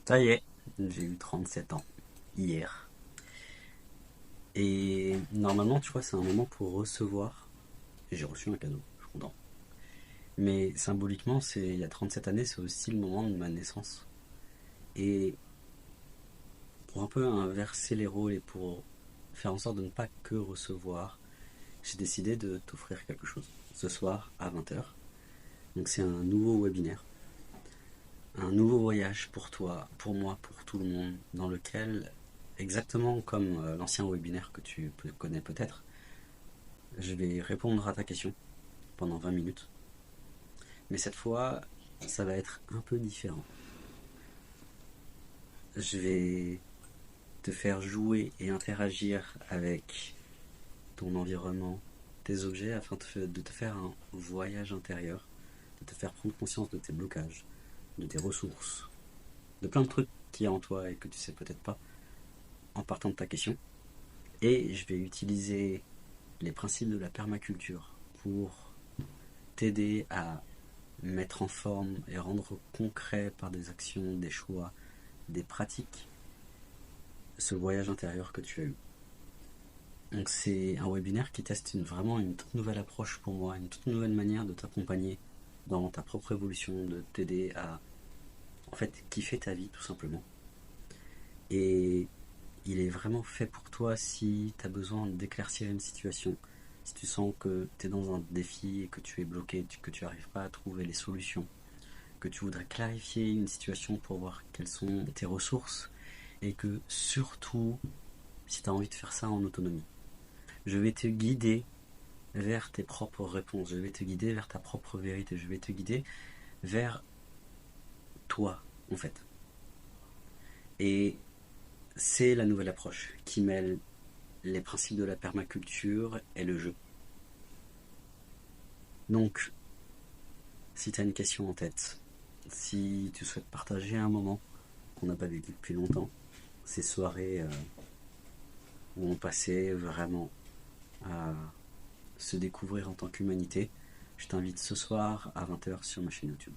Ça y est, j'ai eu 37 ans hier. Et normalement, tu vois, c'est un moment pour recevoir. Et j'ai reçu un cadeau, je suis content. Mais symboliquement, il y a 37 années, c'est aussi le moment de ma naissance. Et pour un peu inverser les rôles et pour faire en sorte de ne pas que recevoir, j'ai décidé de t'offrir quelque chose. Ce soir à 20 h. Donc c'est un nouveau webinaire. Un nouveau voyage pour toi, pour moi, pour tout le monde, dans lequel, exactement comme l'ancien webinaire que tu connais peut-être, je vais répondre à ta question pendant 20 minutes. Mais cette fois, ça va être un peu différent. Je vais te faire jouer et interagir avec ton environnement, tes objets, afin de te faire un voyage intérieur, de te faire prendre conscience de tes blocages, de tes ressources, de plein de trucs qu'il y a en toi et que tu sais peut-être pas en partant de ta question. Et je vais utiliser les principes de la permaculture pour t'aider à mettre en forme et rendre concret par des actions, des choix, des pratiques, ce voyage intérieur que tu as eu. Donc c'est un webinaire qui teste vraiment une toute nouvelle approche pour moi, une toute nouvelle manière de t'accompagner dans ta propre évolution, de t'aider à en fait kiffer ta vie tout simplement. Et il est vraiment fait pour toi si tu as besoin d'éclaircir une situation, si tu sens que tu es dans un défi et que tu es bloqué, que tu n'arrives pas à trouver les solutions, que tu voudrais clarifier une situation pour voir quelles sont tes ressources et que surtout, si tu as envie de faire ça en autonomie, je vais te guider vers tes propres réponses, je vais te guider vers ta propre vérité, je vais te guider vers toi en fait. Et c'est la nouvelle approche qui mêle les principes de la permaculture et le jeu. Donc, si tu as une question en tête, si tu souhaites partager un moment qu'on n'a pas vécu depuis longtemps, ces soirées où on passait vraiment à se découvrir en tant qu'humanité, je t'invite ce soir à 20 h sur ma chaîne YouTube.